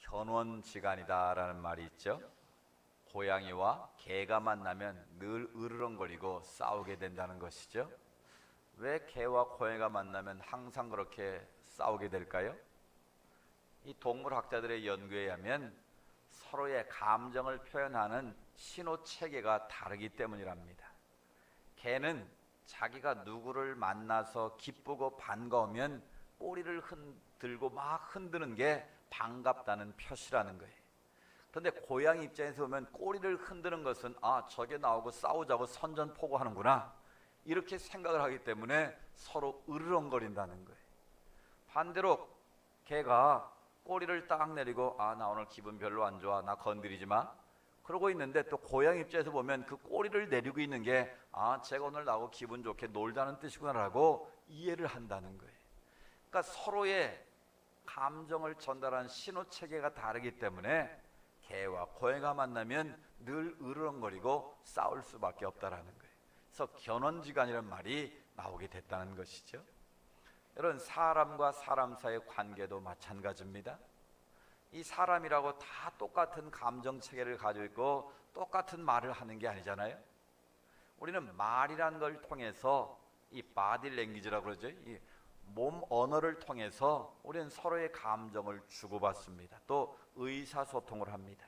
견원지간이다라는 말이 있죠. 고양이와 개가 만나면 늘 으르렁거리고 싸우게 된다는 것이죠. 왜 개와 고양이가 만나면 항상 그렇게 싸우게 될까요? 이 동물학자들의 연구에 의하면 서로의 감정을 표현하는 신호 체계가 다르기 때문이랍니다. 개는 자기가 누구를 만나서 기쁘고 반가우면 꼬리를 들고 막 흔드는 게 반갑다는 표시라는 거예요. 그런데 고양이 입장에서 보면 꼬리를 흔드는 것은 저게 나오고 싸우자고 선전포고하는구나 이렇게 생각을 하기 때문에 서로 으르렁거린다는 거예요. 반대로 개가 꼬리를 딱 내리고 나 오늘 기분 별로 안 좋아, 나 건드리지 마 그러고 있는데, 또 고양이 입장에서 보면 그 꼬리를 내리고 있는 게 쟤가 오늘 나하고 기분 좋게 놀자는 뜻이구나라고 이해를 한다는 거예요. 그러니까 서로의 감정을 전달하는 신호체계가 다르기 때문에 개와 고양이가 만나면 늘 으르렁거리고 싸울 수밖에 없다라는 거예요. 그래서 견원지간이라는 말이 나오게 됐다는 것이죠. 여러분, 사람과 사람 사이의 관계도 마찬가지입니다. 이 사람이라고 다 똑같은 감정체계를 가지고 있고 똑같은 말을 하는 게 아니잖아요. 우리는 말이라는 걸 통해서 이 바디 랭귀지라고 그러죠. 이 몸 언어를 통해서 우리는 서로의 감정을 주고받습니다. 또 의사소통을 합니다.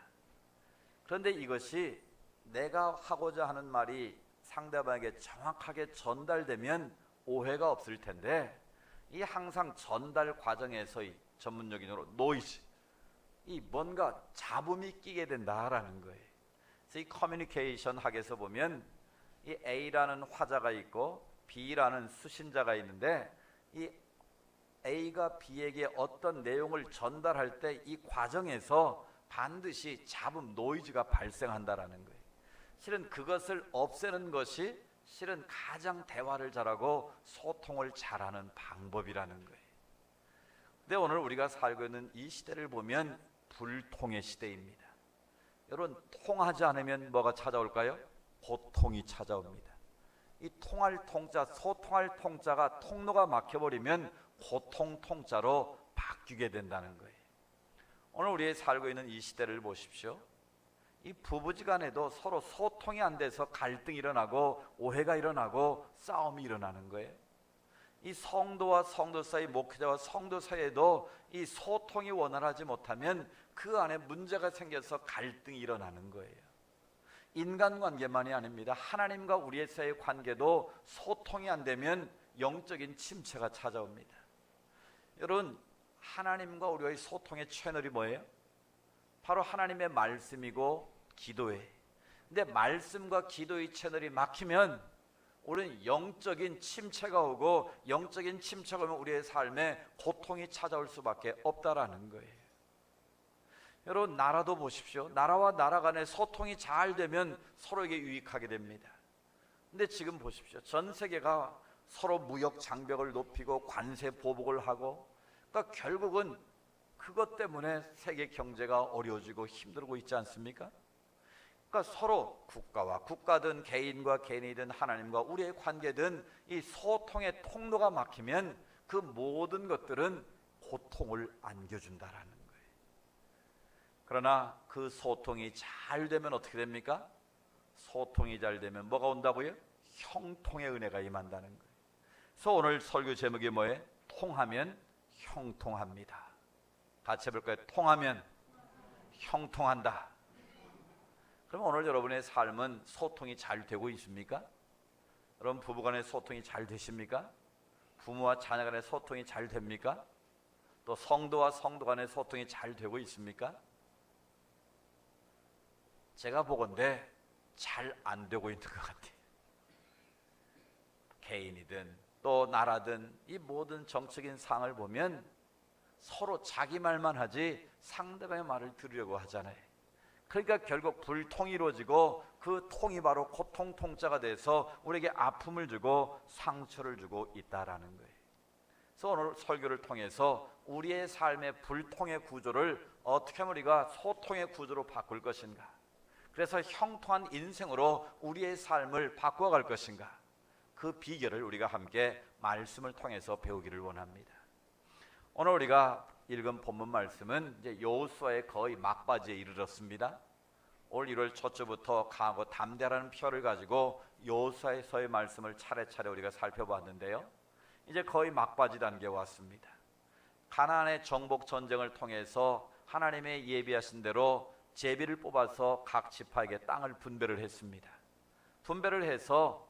그런데 이것이 내가 하고자 하는 말이 상대방에게 정확하게 전달되면 오해가 없을 텐데, 이 항상 전달 과정에서 이 전문적인으로 노이즈, 이 뭔가 잡음이 끼게 된다라는 거예요. 그래서 이 커뮤니케이션 학에서 보면 이 A라는 화자가 있고 B라는 수신자가 있는데, 이 A가 B에게 어떤 내용을 전달할 때 이 과정에서 반드시 잡음, 노이즈가 발생한다라는 거예요. 실은 그것을 없애는 것이 실은 가장 대화를 잘하고 소통을 잘하는 방법이라는 거예요. 근데 오늘 우리가 살고 있는 이 시대를 보면 불통의 시대입니다. 여러분, 통하지 않으면 뭐가 찾아올까요? 고통이 찾아옵니다. 이 통할 통자, 소통할 통자가 통로가 막혀버리면 고통 통자로 바뀌게 된다는 거예요. 오늘 우리가 살고 있는 이 시대를 보십시오. 이 부부지간에도 서로 소통이 안 돼서 갈등이 일어나고 오해가 일어나고 싸움이 일어나는 거예요. 이 성도와 성도 사이, 목회자와 성도 사이에도 이 소통이 원활하지 못하면 그 안에 문제가 생겨서 갈등이 일어나는 거예요. 인간관계만이 아닙니다. 하나님과 우리의 사이의 관계도 소통이 안 되면 영적인 침체가 찾아옵니다. 여러분, 하나님과 우리의 소통의 채널이 뭐예요? 바로 하나님의 말씀이고 기도예요. 근데 말씀과 기도의 채널이 막히면 우리는 영적인 침체가 오고, 영적인 침체가 오면 우리의 삶에 고통이 찾아올 수밖에 없다라는 거예요. 여러분, 나라도 보십시오. 나라와 나라 간의 소통이 잘 되면 서로에게 유익하게 됩니다. 근데 지금 보십시오. 전 세계가 서로 무역 장벽을 높이고 관세 보복을 하고, 그러니까 결국은 그것 때문에 세계 경제가 어려워지고 힘들고 있지 않습니까? 그러니까 서로 국가와 국가든 개인과 개인이든 하나님과 우리의 관계든 이 소통의 통로가 막히면 그 모든 것들은 고통을 안겨준다라는 거예요. 그러나 그 소통이 잘 되면 어떻게 됩니까? 소통이 잘 되면 뭐가 온다고요? 형통의 은혜가 임한다는 거예요. 그래서 오늘 설교 제목이 뭐예요? 통하면 형통합니다. 같이 해볼까요? 통하면 형통한다. 그럼 오늘 여러분의 삶은 소통이 잘 되고 있습니까? 여러분, 부부간의 소통이 잘 되십니까? 부모와 자녀 간의 소통이 잘 됩니까? 또 성도와 성도 간의 소통이 잘 되고 있습니까? 제가 보건대 잘 안 되고 있는 것 같아요. 개인이든 또 나라든 이 모든 정적인 상황을 보면 서로 자기 말만 하지 상대방의 말을 들으려고 하잖아요. 그러니까 결국 불통이 이루어지고 그 통이 바로 고통 통자가 돼서 우리에게 아픔을 주고 상처를 주고 있다라는 거예요. 그래서 오늘 설교를 통해서 우리의 삶의 불통의 구조를 어떻게 하면 우리가 소통의 구조로 바꿀 것인가, 그래서 형통한 인생으로 우리의 삶을 바꿔갈 것인가, 그 비결을 우리가 함께 말씀을 통해서 배우기를 원합니다. 오늘 우리가 읽은 본문 말씀은 이제 여호수아의 거의 막바지에 이르렀습니다. 올 1월 초초부터 강하고 담대라는 표를 가지고 여호수아서의 말씀을 차례차례 우리가 살펴봤는데요. 이제 거의 막바지 단계에 왔습니다. 가나안의 정복 전쟁을 통해서 하나님의 예비하신 대로 제비를 뽑아서 각 지파에게 땅을 분배를 했습니다. 분배를 해서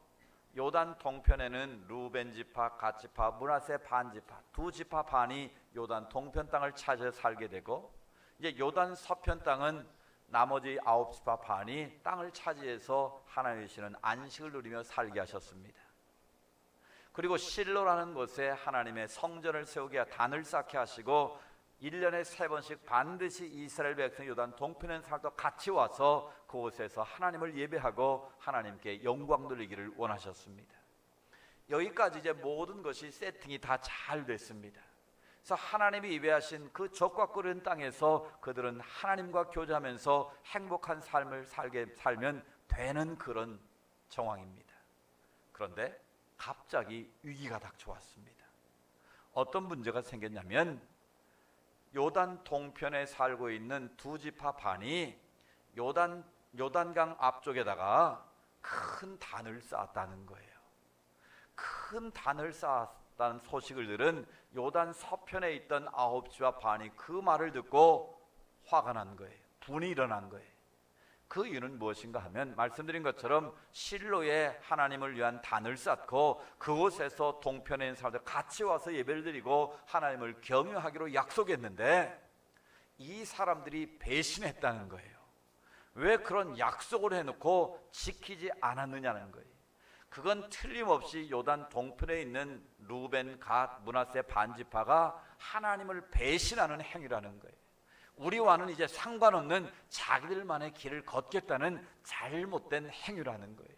요단 동편에는 루벤 지파, 갓 지파, 므낫세 반 지파, 두 지파 반이 요단 동편 땅을 차지해 살게 되고, 이제 요단 서편 땅은 나머지 9지파 반이 땅을 차지해서 하나님의 주시는 안식을 누리며 살게 하셨습니다. 그리고 실로라는 곳에 하나님의 성전을 세우게 단을 쌓게 하시고 1년에 3번씩 반드시 이스라엘 백성 요단 동편에 살도 같이 와서 그곳에서 하나님을 예배하고 하나님께 영광 돌리기를 원하셨습니다. 여기까지 이제 모든 것이 세팅이 다 잘 됐습니다. 그래서 하나님이 예배하신 그 적과 끓은 땅에서 그들은 하나님과 교제하면서 행복한 삶을 살면 되는 그런 정황입니다. 그런데 갑자기 위기가 닥쳐왔습니다. 어떤 문제가 생겼냐면 요단 동편에 살고 있는 두 지파 반이 요단강 앞쪽에다가 큰 단을 쌓았다는 거예요. 큰 단을 쌓았다는 소식을 들은 요단 서편에 있던 9지파 반이 그 말을 듣고 화가 난 거예요. 분이 일어난 거예요. 그 이유는 무엇인가 하면 말씀드린 것처럼 실로에 하나님을 위한 단을 쌓고 그곳에서 동편에 있는 사람들 같이 와서 예배를 드리고 하나님을 경유하기로 약속했는데 이 사람들이 배신했다는 거예요. 왜 그런 약속을 해놓고 지키지 않았느냐는 거예요. 그건 틀림없이 요단 동편에 있는 루벤, 갓, 므낫세 반지파가 하나님을 배신하는 행위라는 거예요. 우리와는 이제 상관없는 자기들만의 길을 걷겠다는 잘못된 행위라는 거예요.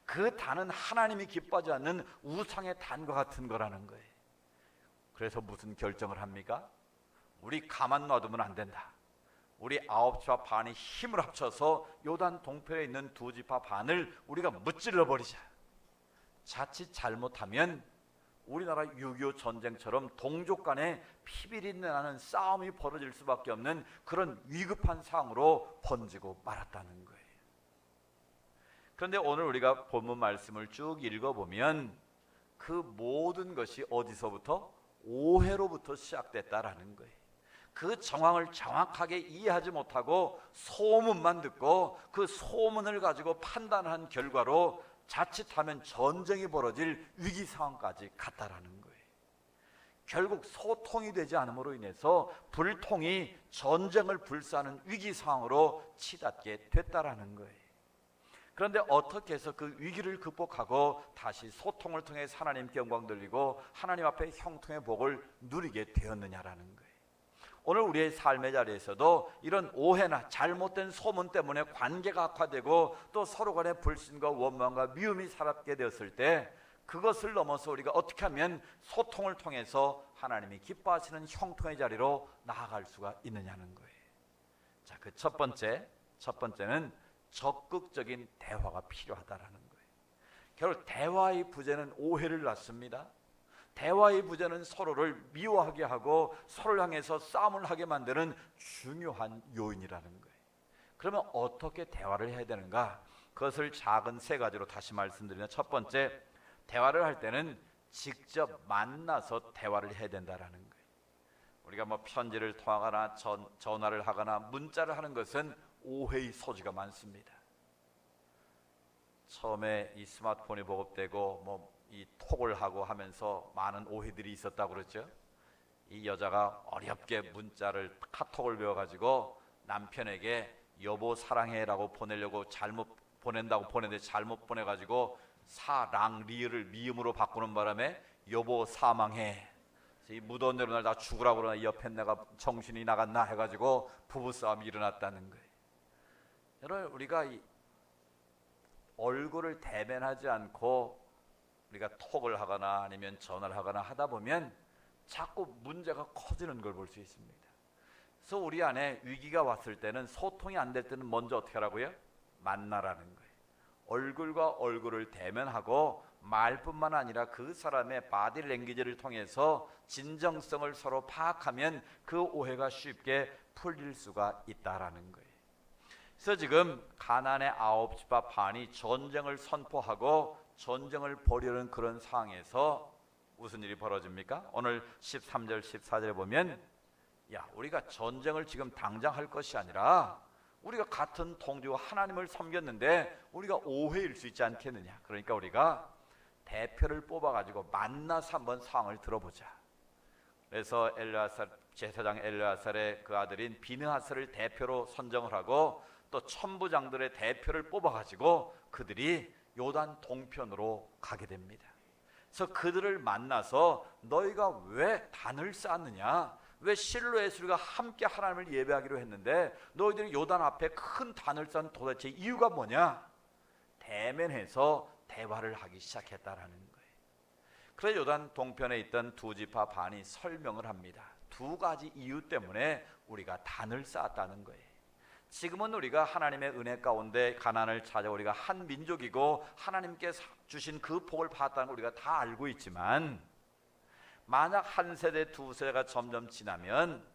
그 단은 하나님이 기뻐하지 않는 우상의 단과 같은 거라는 거예요. 그래서 무슨 결정을 합니까? 우리 가만 놔두면 안 된다. 우리 9지파 반이 힘을 합쳐서 요단 동편에 있는 두 지파 반을 우리가 무찔러 버리자. 자칫 잘못하면 우리나라 6.25 전쟁처럼 동족 간에 피비린내 나는 싸움이 벌어질 수밖에 없는 그런 위급한 상황으로 번지고 말았다는 거예요. 그런데 오늘 우리가 본문 말씀을 쭉 읽어보면 그 모든 것이 어디서부터? 오해로부터 시작됐다라는 거예요. 그 정황을 정확하게 이해하지 못하고 소문만 듣고 그 소문을 가지고 판단한 결과로 자칫하면 전쟁이 벌어질 위기 상황까지 갔다라는 거예요. 결국 소통이 되지 않음으로 인해서 불통이 전쟁을 불사하는 위기 상황으로 치닫게 됐다라는 거예요. 그런데 어떻게 해서 그 위기를 극복하고 다시 소통을 통해 하나님께 영광 돌리고 하나님 앞에 형통의 복을 누리게 되었느냐라는 거예요. 오늘 우리의 삶의 자리에서도 이런 오해나 잘못된 소문 때문에 관계가 악화되고 또 서로 간의 불신과 원망과 미움이 살았게 되었을 때 그것을 넘어서 우리가 어떻게 하면 소통을 통해서 하나님이 기뻐하시는 형통의 자리로 나아갈 수가 있느냐는 거예요. 자, 그 첫 번째는 적극적인 대화가 필요하다라는 거예요. 결국 대화의 부재는 오해를 낳습니다. 대화의 부재는 서로를 미워하게 하고 서로를 향해서 싸움을 하게 만드는 중요한 요인이라는 거예요. 그러면 어떻게 대화를 해야 되는가? 그것을 작은 3가지로 다시 말씀드리면, 첫 번째, 대화를 할 때는 직접 만나서 대화를 해야 된다라는 거예요. 우리가 뭐 편지를 통하거나 전화를 하거나 문자를 하는 것은 오해의 소지가 많습니다. 처음에 이 스마트폰이 보급되고 이 톡을 하고 하면서 많은 오해들이 있었다고 그랬죠. 이 여자가 어렵게 문자를 카톡을 배워가지고 남편에게 여보 사랑해라고 보내려고 잘못 보낸다고 보냈는데 잘못 보내가지고 사랑 리을을 미음으로 바꾸는 바람에 여보 사망해, 이 무더운 여름날 나 죽으라고 그러나 옆에 내가 정신이 나갔나 해가지고 부부싸움이 일어났다는 거예요. 여러분, 우리가 이 얼굴을 대면하지 않고 우리가 톡을 하거나 아니면 전화를 하거나 하다 보면 자꾸 문제가 커지는 걸 볼 수 있습니다. 그래서 우리 안에 위기가 왔을 때는, 소통이 안 될 때는 먼저 어떻게 하라고요? 만나라는 거예요. 얼굴과 얼굴을 대면하고 말뿐만 아니라 그 사람의 바디 랭귀지를 통해서 진정성을 서로 파악하면 그 오해가 쉽게 풀릴 수가 있다라는 거예요. 그래서 지금 가나안의 9집 반이 전쟁을 선포하고 전쟁을 벌이려는 그런 상황에서 무슨 일이 벌어집니까? 오늘 13절 14절에 보면 야, 우리가 전쟁을 지금 당장 할 것이 아니라 우리가 같은 통주와 하나님을 섬겼는데 우리가 오해일 수 있지 않겠느냐. 그러니까 우리가 대표를 뽑아가지고 만나서 한번 상황을 들어보자. 그래서 엘르아살, 제사장 엘르아살의 그 아들인 비느하스를 대표로 선정을 하고 또 천부장들의 대표를 뽑아가지고 그들이 요단 동편으로 가게 됩니다. 그래서 그들을 만나서 너희가 왜 단을 쌓느냐, 왜 실로에서 우리가 함께 하나님을 예배하기로 했는데 너희들이 요단 앞에 큰 단을 쌓은 도대체 이유가 뭐냐, 대면해서 대화를 하기 시작했다라는 거예요. 그래서 요단 동편에 있던 두 지파 반이 설명을 합니다. 두 가지 이유 때문에 우리가 단을 쌓았다는 거예요. 지금은 우리가 하나님의 은혜 가운데 가나안을 찾아 우리가 한 민족이고 하나님께 주신 그 복을 받았다는 걸 우리가 다 알고 있지만, 만약 한 세대 두 세대가 점점 지나면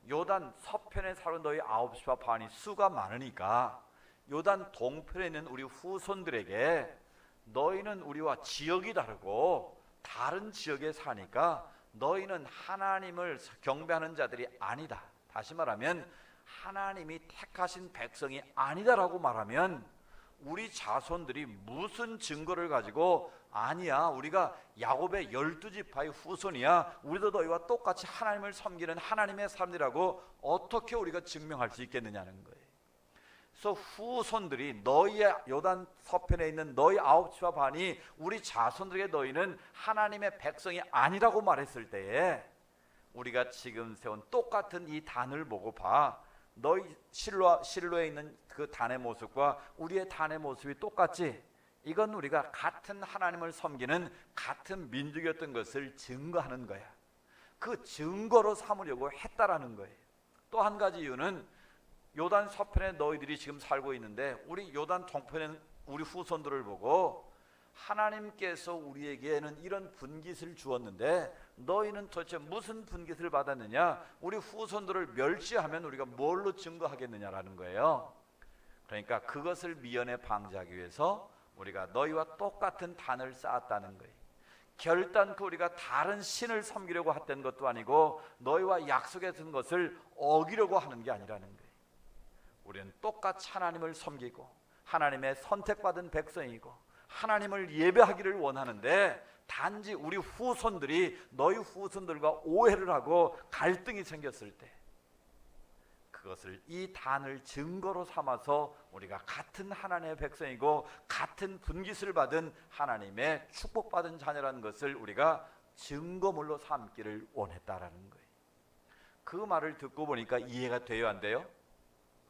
요단 서편에 사는 너희 9지파 반이 수가 많으니까 요단 동편에 있는 우리 후손들에게 너희는 우리와 지역이 다르고 다른 지역에 사니까 너희는 하나님을 경배하는 자들이 아니다, 다시 말하면 하나님이 택하신 백성이 아니다라고 말하면 우리 자손들이 무슨 증거를 가지고 아니야, 우리가 야곱의 12지파의 후손이야, 우리도 너희와 똑같이 하나님을 섬기는 하나님의 사람들이라고 어떻게 우리가 증명할 수 있겠느냐는 거예요. 그래서 후손들이 너희의 요단 서편에 있는 너희 9지파 반이 우리 자손들에게 너희는 하나님의 백성이 아니라고 말했을 때에 우리가 지금 세운 똑같은 이 단을 보고 봐, 너희 실로에 있는 그 단의 모습과 우리의 단의 모습이 똑같지? 이건 우리가 같은 하나님을 섬기는 같은 민족이었던 것을 증거하는 거야. 그 증거로 삼으려고 했다라는 거예요. 또 한 가지 이유는 요단 서편에 너희들이 지금 살고 있는데 우리 요단 동편에 우리 후손들을 보고 하나님께서 우리에게는 이런 분깃을 주었는데 너희는 도대체 무슨 분깃을 받았느냐, 우리 후손들을 멸시하면 우리가 뭘로 증거하겠느냐라는 거예요. 그러니까 그것을 미연에 방지하기 위해서 우리가 너희와 똑같은 단을 쌓았다는 거예요. 결단코 우리가 다른 신을 섬기려고 했던 것도 아니고 너희와 약속했던 것을 어기려고 하는 게 아니라는 거예요. 우리는 똑같이 하나님을 섬기고 하나님의 선택받은 백성이고 하나님을 예배하기를 원하는데 단지 우리 후손들이 너희 후손들과 오해를 하고 갈등이 생겼을 때 그것을 이 단을 증거로 삼아서 우리가 같은 하나님의 백성이고 같은 분깃을 받은 하나님의 축복받은 자녀라는 것을 우리가 증거물로 삼기를 원했다라는 거예요. 그 말을 듣고 보니까 이해가 돼요, 안 돼요?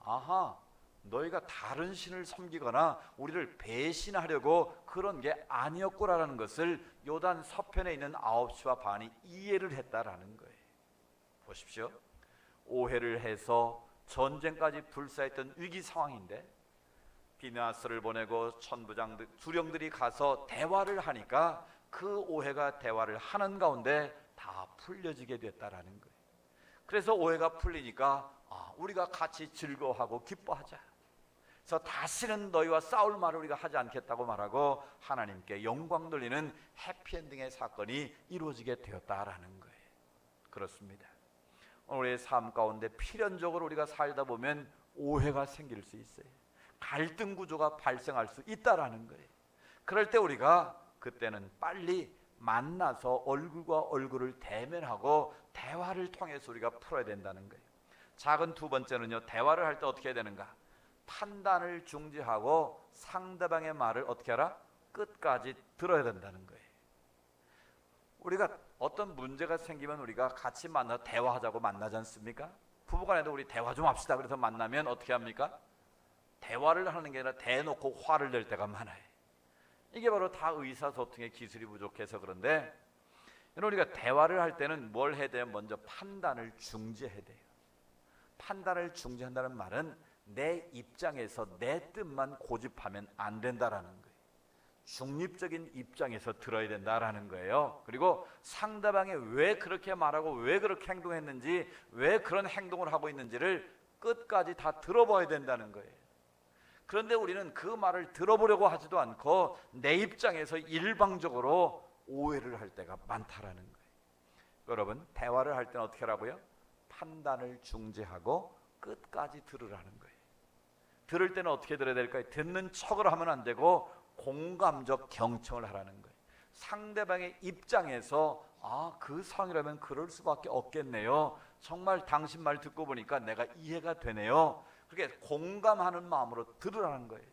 아하, 너희가 다른 신을 섬기거나 우리를 배신하려고 그런 게 아니었구나라는 것을 요단 서편에 있는 9지파 반이 이해를 했다라는 거예요. 보십시오. 오해를 해서 전쟁까지 불사했던 위기 상황인데 비느하스를 보내고 천부장들, 두령들이 가서 대화를 하니까 그 오해가 대화를 하는 가운데 다 풀려지게 됐다라는 거예요. 그래서 오해가 풀리니까 우리가 같이 즐거워하고 기뻐하자. 그래서 다시는 너희와 싸울 말을 우리가 하지 않겠다고 말하고 하나님께 영광 돌리는 해피엔딩의 사건이 이루어지게 되었다라는 거예요. 그렇습니다. 우리의 삶 가운데 필연적으로 우리가 살다 보면 오해가 생길 수 있어요. 갈등 구조가 발생할 수 있다라는 거예요. 그럴 때 우리가 그때는 빨리 만나서 얼굴과 얼굴을 대면하고 대화를 통해서 우리가 풀어야 된다는 거예요. 작은 두 번째는요, 대화를 할 때 어떻게 해야 되는가? 판단을 중지하고 상대방의 말을 어떻게 하라? 끝까지 들어야 된다는 거예요. 우리가 어떤 문제가 생기면 우리가 같이 만나서 대화하자고 만나지 않습니까? 부부간에도 우리 대화 좀 합시다 그래서 만나면 어떻게 합니까? 대화를 하는 게 아니라 대놓고 화를 낼 때가 많아요. 이게 바로 다 의사소통의 기술이 부족해서 그런데 우리가 대화를 할 때는 뭘 해야 돼요? 먼저 판단을 중지해야 돼요. 판단을 중지한다는 말은 내 입장에서 내 뜻만 고집하면 안 된다라는 거예요. 중립적인 입장에서 들어야 된다라는 거예요. 그리고 상대방이 왜 그렇게 말하고 왜 그렇게 행동했는지, 왜 그런 행동을 하고 있는지를 끝까지 다 들어봐야 된다는 거예요. 그런데 우리는 그 말을 들어보려고 하지도 않고 내 입장에서 일방적으로 오해를 할 때가 많다라는 거예요. 여러분, 대화를 할 때는 어떻게 하라고요? 판단을 중지하고 끝까지 들으라는 거예요. 들을 때는 어떻게 들어야 될까요? 듣는 척을 하면 안 되고 공감적 경청을 하라는 거예요. 상대방의 입장에서 그 상황이라면 그럴 수밖에 없겠네요. 정말 당신 말 듣고 보니까 내가 이해가 되네요. 그렇게 공감하는 마음으로 들으라는 거예요.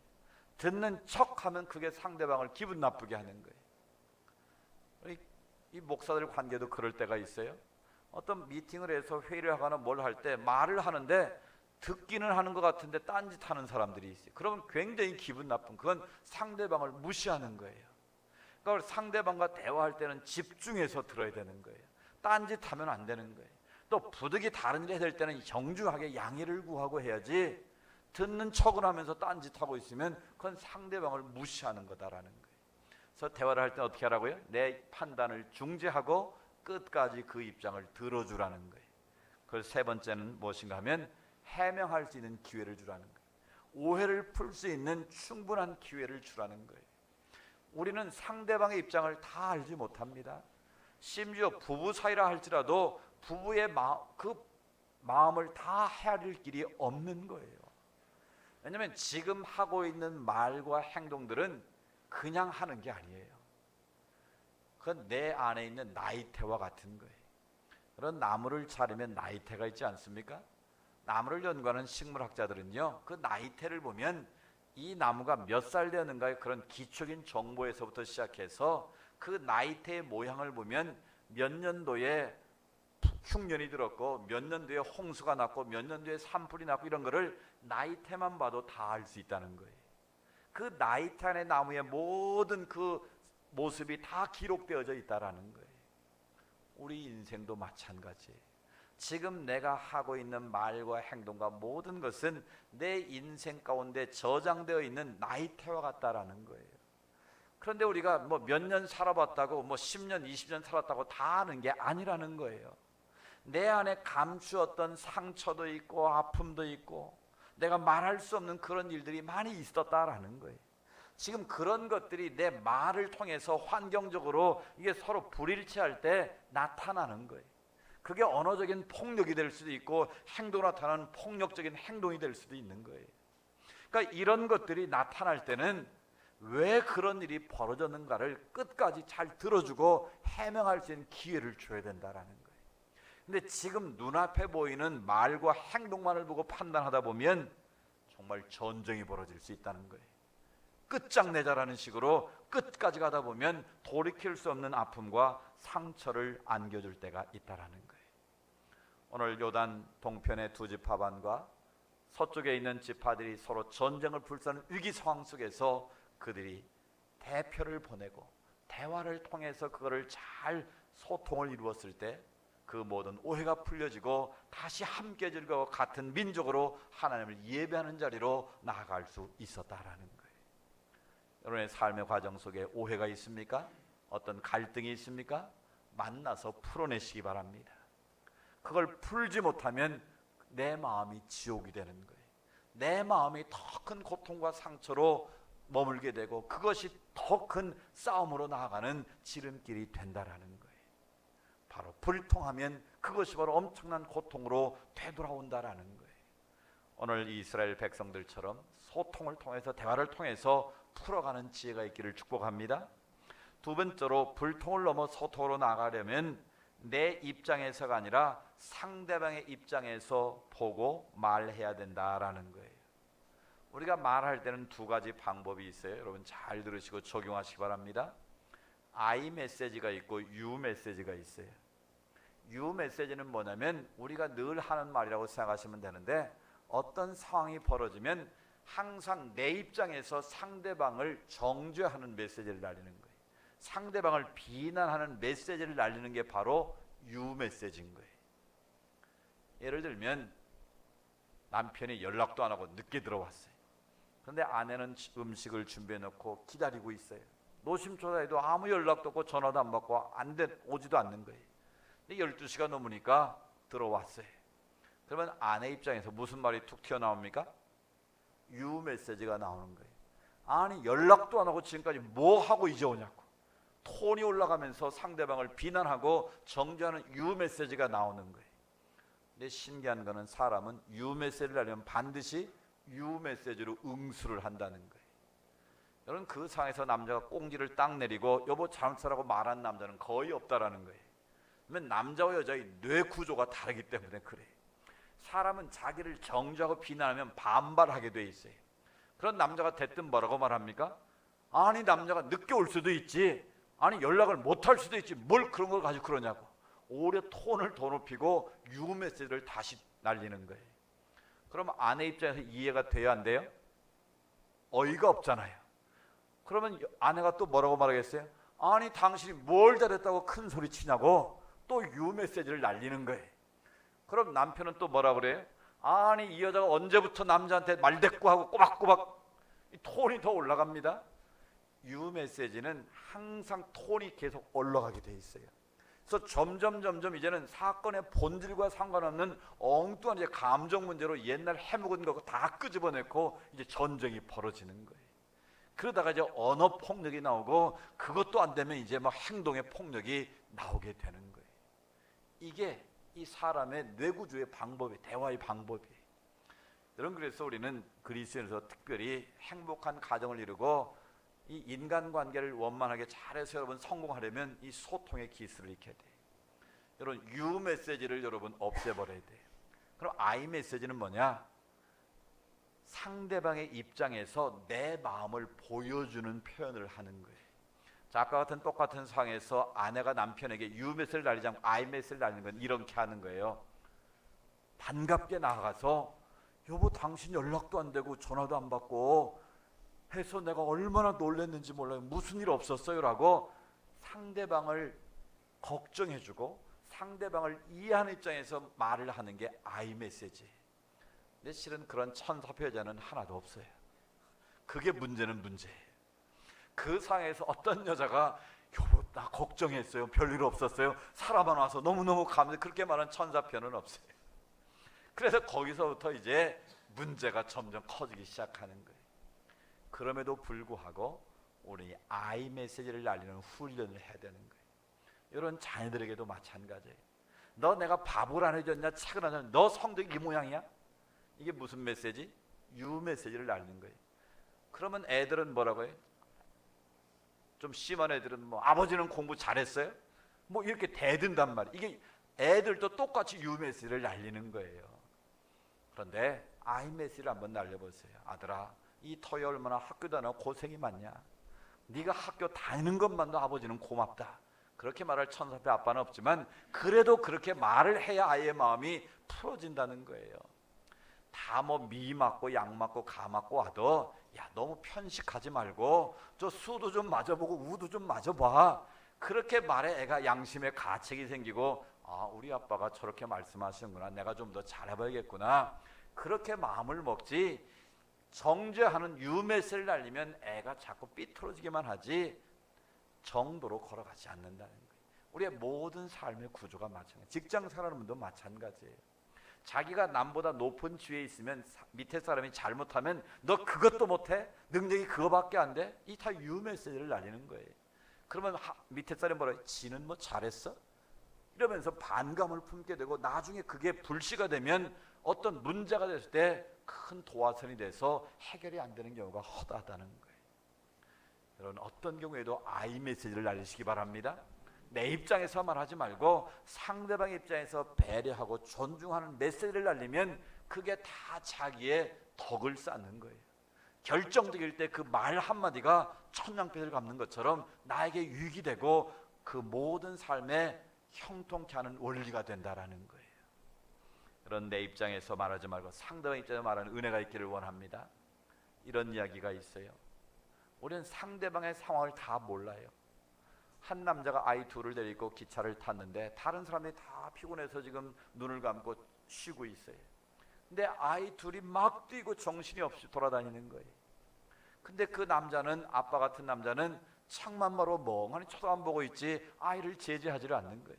듣는 척하면 그게 상대방을 기분 나쁘게 하는 거예요. 이 목사들 관계도 그럴 때가 있어요. 어떤 미팅을 해서 회의를 하거나 뭘 할 때 말을 하는데 듣기는 하는 것 같은데 딴짓하는 사람들이 있어요. 그러면 굉장히 기분 나쁜, 그건 상대방을 무시하는 거예요. 그러니까 상대방과 대화할 때는 집중해서 들어야 되는 거예요. 딴짓하면 안 되는 거예요. 또 부득이 다른 일을 해야 될 때는 정중하게 양해를 구하고 해야지, 듣는 척을 하면서 딴짓하고 있으면 그건 상대방을 무시하는 거다라는 거예요. 그래서 대화를 할 때 어떻게 하라고요? 내 판단을 중지하고 끝까지 그 입장을 들어주라는 거예요. 그래서 세 번째는 무엇인가 하면 해명할 수 있는 기회를 주라는 거예요. 오해를 풀 수 있는 충분한 기회를 주라는 거예요. 우리는 상대방의 입장을 다 알지 못합니다. 심지어 부부 사이라 할지라도 부부의 그 마음을 다 헤아릴 길이 없는 거예요. 왜냐하면 지금 하고 있는 말과 행동들은 그냥 하는 게 아니에요. 그건 내 안에 있는 나이테와 같은 거예요. 그런 나무를 자르면 나이테가 있지 않습니까? 나무를 연구하는 식물학자들은요, 그 나이테를 보면 이 나무가 몇 살 되었는가의 그런 기초적인 정보에서부터 시작해서 그 나이테의 모양을 보면 몇 년도에 흉년이 들었고 몇 년도에 홍수가 났고 몇 년도에 산불이 났고 이런 거를 나이테만 봐도 다 알 수 있다는 거예요. 그 나이테 안에 나무의 모든 그 모습이 다 기록되어져 있다라는 거예요. 우리 인생도 마찬가지예요. 지금 내가 하고 있는 말과 행동과 모든 것은 내 인생 가운데 저장되어 있는 나이테와 같다라는 거예요. 그런데 우리가 뭐 몇 년 살아봤다고 뭐 10년, 20년 살았다고 다 아는 게 아니라는 거예요. 내 안에 감추었던 상처도 있고 아픔도 있고 내가 말할 수 없는 그런 일들이 많이 있었다라는 거예요. 지금 그런 것들이 내 말을 통해서 환경적으로 이게 서로 불일치할 때 나타나는 거예요. 그게 언어적인 폭력이 될 수도 있고 행동으로 나타나는 폭력적인 행동이 될 수도 있는 거예요. 그러니까 이런 것들이 나타날 때는 왜 그런 일이 벌어졌는가를 끝까지 잘 들어주고 해명할 수 있는 기회를 줘야 된다라는 거예요. 근데 지금 눈앞에 보이는 말과 행동만을 보고 판단하다 보면 정말 전쟁이 벌어질 수 있다는 거예요. 끝장내자라는 식으로 끝까지 가다 보면 돌이킬 수 없는 아픔과 상처를 안겨줄 때가 있다라는 거예요. 오늘 요단 동편의 두 지파반과 서쪽에 있는 지파들이 서로 전쟁을 불사하는 위기 상황 속에서 그들이 대표를 보내고 대화를 통해서 그거를 잘 소통을 이루었을 때 그 모든 오해가 풀려지고 다시 함께 즐거워 같은 민족으로 하나님을 예배하는 자리로 나아갈 수 있었다라는 거예요. 여러분의 삶의 과정 속에 오해가 있습니까? 어떤 갈등이 있습니까? 만나서 풀어내시기 바랍니다. 그걸 풀지 못하면 내 마음이 지옥이 되는 거예요. 내 마음이 더 큰 고통과 상처로 머물게 되고 그것이 더 큰 싸움으로 나아가는 지름길이 된다라는 거예요. 바로 불통하면 그것이 바로 엄청난 고통으로 되돌아온다라는 거예요. 오늘 이스라엘 백성들처럼 소통을 통해서 대화를 통해서 풀어가는 지혜가 있기를 축복합니다. 두 번째로 불통을 넘어 소통으로 나가려면 내 입장에서가 아니라 상대방의 입장에서 보고 말해야 된다라는 거예요. 우리가 말할 때는 두 가지 방법이 있어요. 여러분 잘 들으시고 적용하시기 바랍니다. I 메시지가 있고 U 메시지가 있어요. U 메시지는 뭐냐면 우리가 늘 하는 말이라고 생각하시면 되는데 어떤 상황이 벌어지면 항상 내 입장에서 상대방을 정죄하는 메시지를 날리는 거예요. 상대방을 비난하는 메시지를 날리는 게 바로 U 메시지인 거예요. 예를 들면 남편이 연락도 안 하고 늦게 들어왔어요. 그런데 아내는 음식을 준비해 놓고 기다리고 있어요. 노심초사해도 아무 연락도 없고 전화도 안 받고 오지도 않는 거예요. 근데 12시가 넘으니까 들어왔어요. 그러면 아내 입장에서 무슨 말이 툭 튀어나옵니까? 유 메시지가 나오는 거예요. 아니 연락도 안 하고 지금까지 뭐 하고 이제 오냐고. 톤이 올라가면서 상대방을 비난하고 정죄하는 유 메시지가 나오는 거예요. 근데 신기한 거는 사람은 유 메시지를 하려면 반드시 유 메시지로 응수를 한다는 거예요. 여러분 그 상황에서 남자가 꽁지를 딱 내리고 여보 잘못하라고 말한 남자는 거의 없다라는 거예요. 그러면 남자와 여자의 뇌 구조가 다르기 때문에 그래요. 사람은 자기를 정죄하고 비난하면 반발하게 돼 있어요. 그런 남자가 대뜸 뭐라고 말합니까? 아니 남자가 늦게 올 수도 있지, 아니 연락을 못 할 수도 있지, 뭘 그런 걸 가지고 그러냐고. 오히려 톤을 더 높이고 유 메시지를 다시 날리는 거예요. 그럼 아내 입장에서 이해가 돼야 안 돼요? 어이가 없잖아요. 그러면 아내가 또 뭐라고 말하겠어요? 아니 당신이 뭘 잘했다고 큰 소리 치냐고 또 유 메시지를 날리는 거예요. 그럼 남편은 또 뭐라 그래요? 아니 이 여자가 언제부터 남자한테 말대꾸하고 꼬박꼬박. 이 톤이 더 올라갑니다. 유 메시지는 항상 톤이 계속 올라가게 돼 있어요. 그래서 점점 이제는 사건의 본질과 상관없는 엉뚱한 이제 감정 문제로 옛날 해묵은 거 다 끄집어내고 이제 전쟁이 벌어지는 거예요. 그러다가 이제 언어 폭력이 나오고 그것도 안 되면 이제 막 행동의 폭력이 나오게 되는 거예요. 이게 이 사람의 뇌구조의 방법이, 대화의 방법이에요. 여러분 그래서 우리는 그리스도인에서 특별히 행복한 가정을 이루고 이 인간관계를 원만하게 잘해서 여러분 성공하려면 이 소통의 기술을 익혀야 돼요. 여러분 유 메시지를 여러분 없애버려야 돼요. 그럼 I 메시지는 뭐냐? 상대방의 입장에서 내 마음을 보여주는 표현을 하는 거예요. 자, 아까 같은 똑같은 상황에서 아내가 남편에게 유 메시지를 날리지 않고 I 메시지를 날리는 건 이렇게 하는 거예요. 반갑게 나아가서 여보 당신 연락도 안 되고 전화도 안 받고 해서 내가 얼마나 놀랐는지 몰라요. 무슨 일 없었어요? 라고 상대방을 걱정해주고 상대방을 이해하는 입장에서 말을 하는 게 I 메시지. 근데 실은 그런 천사표자는 하나도 없어요. 그게 문제는 문제예요. 그 상황에서 어떤 여자가 여보 나 걱정했어요. 별일 없었어요. 사람만 와서 너무너무 감사해. 그렇게 말하는 천사표는 없어요. 그래서 거기서부터 이제 문제가 점점 커지기 시작하는 거예요. 그럼에도 불구하고 우리 I 메시지를 날리는 훈련을 해야 되는 거예요. 이런 자녀들에게도 마찬가지예요. 너 내가 밥을 안 해줬냐, 책을 안 해줬냐, 너 성적이 이 모양이야? 이게 무슨 메시지? 유 메시지를 날리는 거예요. 그러면 애들은 뭐라고 해요? 좀 심한 애들은 뭐 아버지는 공부 잘했어요? 뭐 이렇게 대든단 말이에요. 이게 애들도 똑같이 유 메시지를 날리는 거예요. 그런데 I 메시지를 한번 날려보세요. 아들아 이 터에 얼마나 학교 다녀 고생이 많냐. 네가 학교 다니는 것만도 아버지는 고맙다. 그렇게 말할 천사표 아빠는 없지만 그래도 그렇게 말을 해야 아이의 마음이 풀어진다는 거예요. 다 뭐 미 맞고 약 맞고 가 맞고 와도 야 너무 편식하지 말고 저 수도 좀 맞아보고 우도 좀 맞아봐. 그렇게 말해 애가 양심의 가책이 생기고 아 우리 아빠가 저렇게 말씀하시는구나. 내가 좀 더 잘해봐야겠구나. 그렇게 마음을 먹지 정죄하는 유메시를 날리면 애가 자꾸 삐뚤어지기만 하지 정도로 걸어가지 않는다는 거예요. 우리의 모든 삶의 구조가 마찬가지예요. 직장 생활하는 분도 마찬가지예요. 자기가 남보다 높은 지위에 있으면 밑에 사람이 잘못하면 너 그것도 못해? 능력이 그거밖에 안 돼? 이 다 유메시지를 날리는 거예요. 그러면 밑에 사람이 뭐라 지는 뭐 잘했어? 이러면서 반감을 품게 되고 나중에 그게 불씨가 되면 어떤 문제가 됐을 때 큰 도화선이 돼서 해결이 안 되는 경우가 허다하다는 거예요. 여러분 어떤 경우에도 I 메시지를 날리시기 바랍니다. 내 입장에서 말하지 말고 상대방 입장에서 배려하고 존중하는 메시지를 날리면 그게 다 자기의 덕을 쌓는 거예요. 결정적일 때 그 말 한마디가 천냥빚을 갚는 것처럼 나에게 유익이 되고 그 모든 삶에 형통케 하는 원리가 된다라는 거예요. 그런 내 입장에서 말하지 말고 상대방 입장에서 말하는 은혜가 있기를 원합니다. 이런 이야기가 있어요. 우리는 상대방의 상황을 다 몰라요. 한 남자가 아이 둘을 데리고 기차를 탔는데 다른 사람들이 다 피곤해서 지금 눈을 감고 쉬고 있어요. 근데 아이 둘이 막 뛰고 정신이 없이 돌아다니는 거예요. 근데 그 남자는, 아빠 같은 남자는 창만 바로 멍하니 쳐다만 보고 있지 아이를 제지하지를 않는 거예요.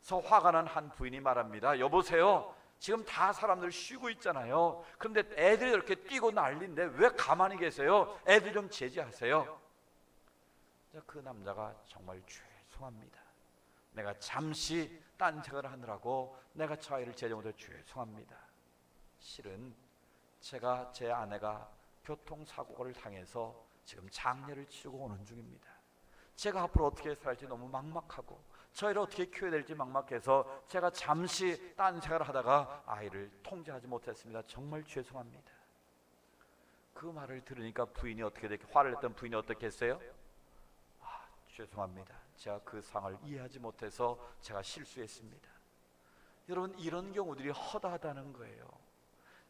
그래서 화가 난 한 부인이 말합니다. 여보세요, 지금 다 사람들 쉬고 있잖아요. 그런데 애들이 이렇게 뛰고 난리인데 왜 가만히 계세요? 애들 좀 제지하세요. 그 남자가 정말 죄송합니다. 내가 잠시 딴 생각을 하느라고 내가 저 아이를 제지 못해 죄송합니다. 실은 제가 제 아내가 교통사고를 당해서 지금 장례를 치르고 오는 중입니다. 제가 앞으로 어떻게 살지 너무 막막하고 저희를 어떻게 키워야 될지 막막해서 제가 잠시 딴 생각을 하다가 아이를 통제하지 못했습니다. 정말 죄송합니다. 그 말을 들으니까 부인이 어떻게 화를 냈던 부인이 어떻게 했어요? 죄송합니다. 제가 그 상황을 이해하지 못해서 제가 실수했습니다. 여러분, 이런 경우들이 허다하다는 거예요.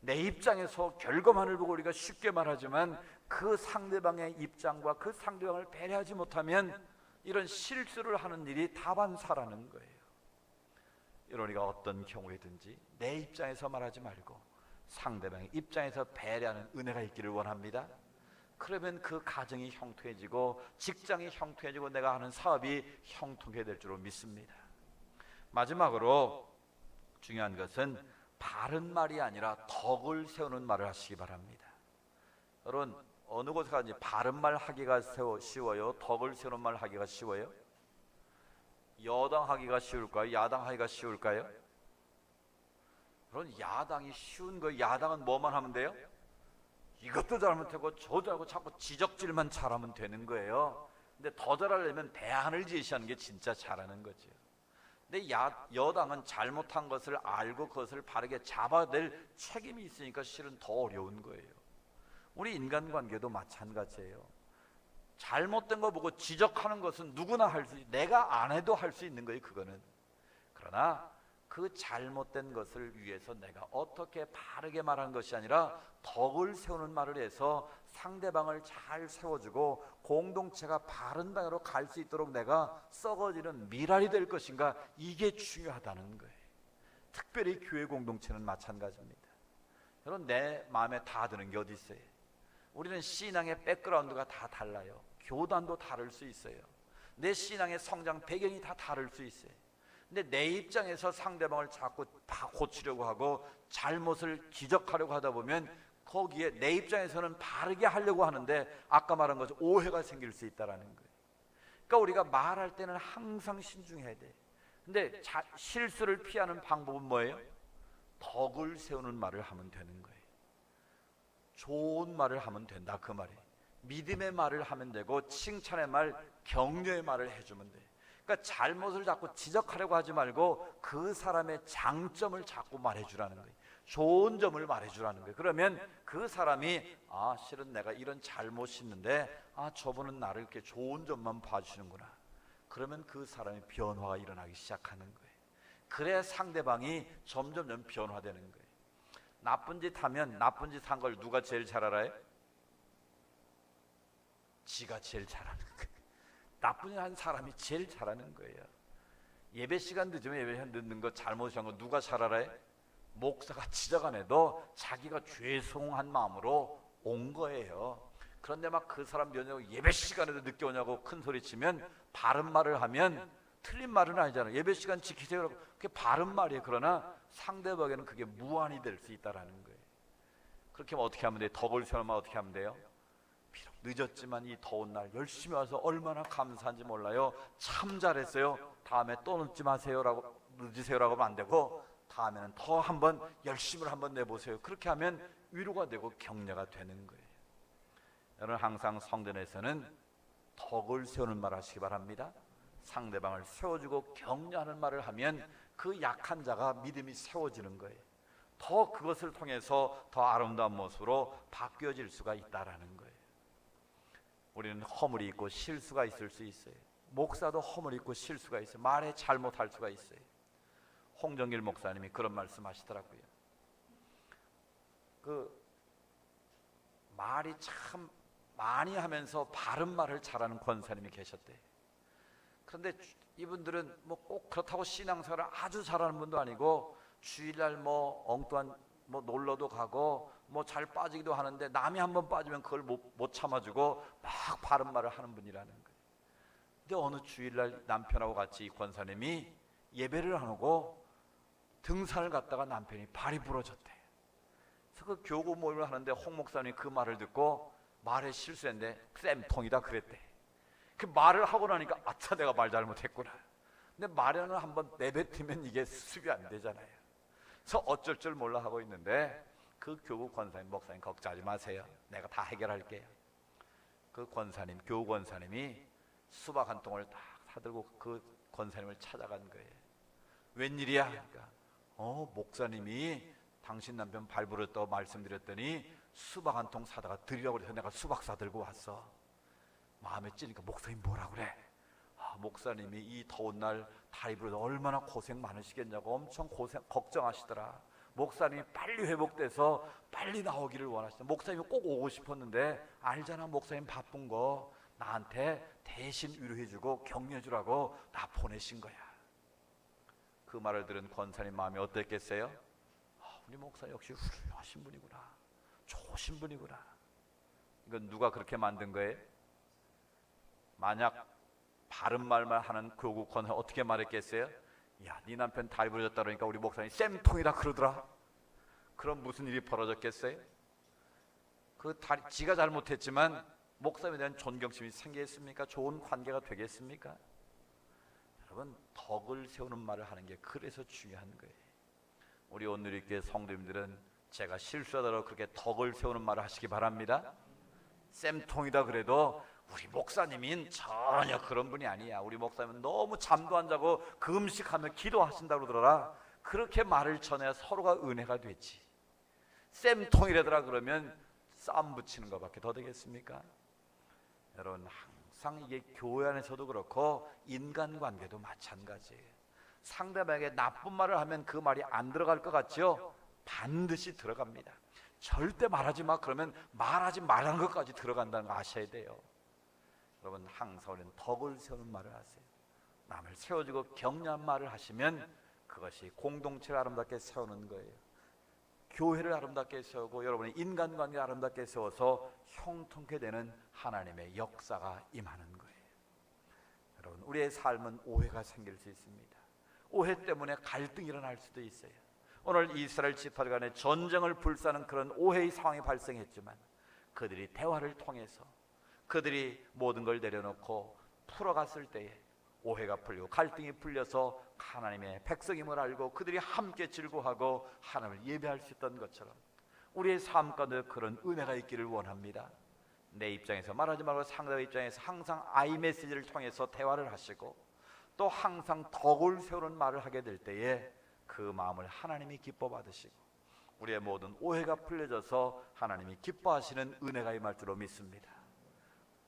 내 입장에서 결과만을 보고 우리가 쉽게 말하지만 그 상대방의 입장과 그 상대방을 배려하지 못하면 이런 실수를 하는 일이 다반사라는 거예요. 여러분, 우리가 어떤 경우에든지 내 입장에서 말하지 말고 상대방의 입장에서 배려하는 은혜가 있기를 원합니다. 그러면 그 가정이 형통해지고 직장이 형통해지고 내가 하는 사업이 형통해야 될 줄로 믿습니다. 마지막으로 중요한 것은 바른 말이 아니라 덕을 세우는 말을 하시기 바랍니다. 여러분, 어느 곳에 가든지 바른 말 하기가 쉬워요? 덕을 세우는 말 하기가 쉬워요? 여당 하기가 쉬울까요? 야당 하기가 쉬울까요? 여러분, 야당이 쉬운 거예요. 야당은 뭐만 하면 돼요? 이것도 잘못하고 저도 잘하고 자꾸 지적질만 잘하면 되는 거예요. 근데 더 잘하려면 대안을 제시하는 게 진짜 잘하는 거죠. 근데 여당은 잘못한 것을 알고 그것을 바르게 잡아낼 책임이 있으니까 실은 더 어려운 거예요. 우리 인간관계도 마찬가지예요. 잘못된 거 보고 지적하는 것은 누구나 할 수, 내가 안 해도 할 수 있는 거예요, 그거는. 그러나 그 잘못된 것을 위해서 내가 어떻게 바르게 말하는 것이 아니라 덕을 세우는 말을 해서 상대방을 잘 세워주고 공동체가 바른 방향으로 갈 수 있도록 내가 썩어지는 미랄이 될 것인가, 이게 중요하다는 거예요. 특별히 교회 공동체는 마찬가지입니다. 여러분, 내 마음에 다 드는 게 어디 있어요? 우리는 신앙의 백그라운드가 다 달라요. 교단도 다를 수 있어요. 내 신앙의 성장 배경이 다 다를 수 있어요. 근데 내 입장에서 상대방을 자꾸 고치려고 하고 잘못을 지적하려고 하다 보면 거기에 내 입장에서는 바르게 하려고 하는데 아까 말한 것처럼 오해가 생길 수 있다는 거예요. 그러니까 우리가 말할 때는 항상 신중해야 돼. 근데 실수를 피하는 방법은 뭐예요? 덕을 세우는 말을 하면 되는 거예요. 좋은 말을 하면 된다, 그 말이에요. 믿음의 말을 하면 되고 칭찬의 말, 격려의 말을 해주면 돼. 그러니까 잘못을 자꾸 지적하려고 하지 말고 그 사람의 장점을 자꾸 말해주라는 거예요. 좋은 점을 말해주라는 거예요. 그러면 그 사람이 실은 내가 이런 잘못이 있는데 저분은 나를 이렇게 좋은 점만 봐주시는구나. 그러면 그 사람의 변화가 일어나기 시작하는 거예요. 그래야 상대방이 점점 변화되는 거예요. 나쁜 짓 하면 나쁜 짓 한 걸 누가 제일 잘 알아요? 지가 제일 잘하는 거예요. 나쁜 짓 한 사람이 제일 잘하는 거예요. 예배 시간 늦으면 예배 시간 늦는 거 잘못한 거 누가 잘 알아요? 목사가 지적 안 해도 자기가 죄송한 마음으로 온 거예요. 그런데 막 그 사람 면하고 예배 시간에도 늦게 오냐고 큰 소리 치면, 바른 말을 하면, 틀린 말은 아니잖아요. 예배 시간 지키세요라고, 그게 바른 말이에요. 그러나 상대방에는 그게 무한이 될 수 있다라는 거예요. 그렇게 하면 어떻게 하면 돼요? 덕을 세우면 어떻게 하면 돼요? 비록 늦었지만 이 더운 날 열심히 와서 얼마나 감사한지 몰라요. 참 잘했어요. 다음에 또 늦지 마세요라고, 늦으세요라고 하면 안 되고 다음에는 더 한번 열심을 한번 내보세요. 그렇게 하면 위로가 되고 격려가 되는 거예요. 여러분, 항상 성전에서는 덕을 세우는 말 하시기 바랍니다. 상대방을 세워주고 격려하는 말을 하면 그 약한 자가 믿음이 세워지는 거예요. 더 그것을 통해서 더 아름다운 모습으로 바뀌어질 수가 있다라는 거예요. 우리는 허물이 있고 실수가 있을 수 있어요. 목사도 허물이 있고 실수가 있어요. 말에 잘못할 수가 있어요. 홍정길 목사님이 그런 말씀하시더라고요. 그 말이 참 많이 하면서 바른 말을 잘하는 권사님이 계셨대요. 그런데 이분들은 뭐 꼭 그렇다고 신앙생활을 아주 잘하는 분도 아니고 주일날 뭐 엉뚱한 뭐 놀러도 가고 뭐 잘 빠지기도 하는데 남이 한번 빠지면 그걸 못 참아주고 막 바른 말을 하는 분이라는 거예요. 근데 어느 주일날 남편하고 같이 이 권사님이 예배를 안 오고 등산을 갔다가 남편이 발이 부러졌대. 그래서 그 교구 모임을 하는데 홍 목사님이 그 말을 듣고 말에 실수했는데 쌤통이다 그랬대. 그 말을 하고 나니까 아차 내가 말 잘못했구나. 근데 말에는 한번 내뱉으면 이게 수습이 안 되잖아요. 그래서 어쩔 줄 몰라 하고 있는데 그 교구 권사님 목사님 걱정하지 마세요. 내가 다 해결할게요. 그 권사님 교구 권사님이 수박 한 통을 딱 사들고 그 권사님을 찾아간 거예요. 웬일이야? 그러니까 목사님이 당신 남편 발 부러졌다고 말씀드렸더니 수박 한 통 사다가 드리라고 해서 내가 수박 사들고 왔어. 마음에 찌니까 목사님 뭐라 그래? 목사님이 이 더운 날 다리 부러져 얼마나 고생 많으시겠냐고 엄청 걱정하시더라. 목사님이 빨리 회복돼서 빨리 나오기를 원하시다. 목사님이 꼭 오고 싶었는데 알잖아 목사님 바쁜 거 나한테 대신 위로해주고 격려해주라고 나 보내신 거야. 그 말을 들은 권사님 마음이 어땠겠어요? 우리 목사 역시 훌륭하신 분이구나. 좋으신 분이구나. 이건 누가 그렇게 만든 거예요? 만약 바른 말만 하는 교구 권사님 어떻게 말했겠어요? 야, 네 남편 다리 부러졌다 그러니까 우리 목사님 쌤통이라 그러더라. 그럼 무슨 일이 벌어졌겠어요? 그 다리 지가 잘못했지만 목사님에 대한 존경심이 생기겠습니까? 좋은 관계가 되겠습니까? 여러분, 덕을 세우는 말을 하는 게 그래서 중요한 거예요. 우리 오늘리교회 성도님들은 제가 실수하더라도 그렇게 덕을 세우는 말을 하시기 바랍니다. 쌤통이다 그래도 우리 목사님은 전혀 그런 분이 아니야. 우리 목사님은 너무 잠도 안 자고 금식하며 기도하신다고 그러더라. 그렇게 말을 전해야 서로가 은혜가 되지. 쌤통이라더라 그러면 싸움 붙이는 것밖에 더 되겠습니까? 여러분, 항상 이게 교회 안에서도 그렇고 인간관계도 마찬가지예요. 상대방에게 나쁜 말을 하면 그 말이 안 들어갈 것 같죠? 반드시 들어갑니다. 절대 말하지 마 그러면 말하지 말라는 것까지 들어간다는 거 아셔야 돼요. 여러분, 항상 우리는 덕을 세우는 말을 하세요. 남을 세워주고 격려한 말을 하시면 그것이 공동체를 아름답게 세우는 거예요. 교회를 아름답게 세우고 여러분의 인간관계를 아름답게 세워서 형통케 되는 하나님의 역사가 임하는 거예요. 여러분, 우리의 삶은 오해가 생길 수 있습니다. 오해 때문에 갈등이 일어날 수도 있어요. 오늘 이스라엘 지파들 간에 전쟁을 불사는 그런 오해의 상황이 발생했지만 그들이 대화를 통해서 그들이 모든 걸 내려놓고 풀어갔을 때에 오해가 풀리고 갈등이 풀려서 하나님의 백성임을 알고 그들이 함께 즐거워하고 하나님을 예배할 수 있던 것처럼 우리의 삶 가운데 그런 은혜가 있기를 원합니다. 내 입장에서 말하지 말고 상대의 입장에서 항상 아이 메시지를 통해서 대화를 하시고 또 항상 덕을 세우는 말을 하게 될 때에 그 마음을 하나님이 기뻐 받으시고 우리의 모든 오해가 풀려져서 하나님이 기뻐하시는 은혜가 임할 줄로 믿습니다.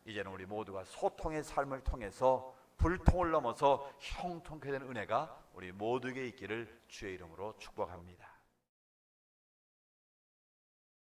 이제는 우리 모두가 소통의 삶을 통해서 불통을 넘어서 형통케 되는 은혜가 우리 모두에게 있기를 주의 이름으로 축복합니다.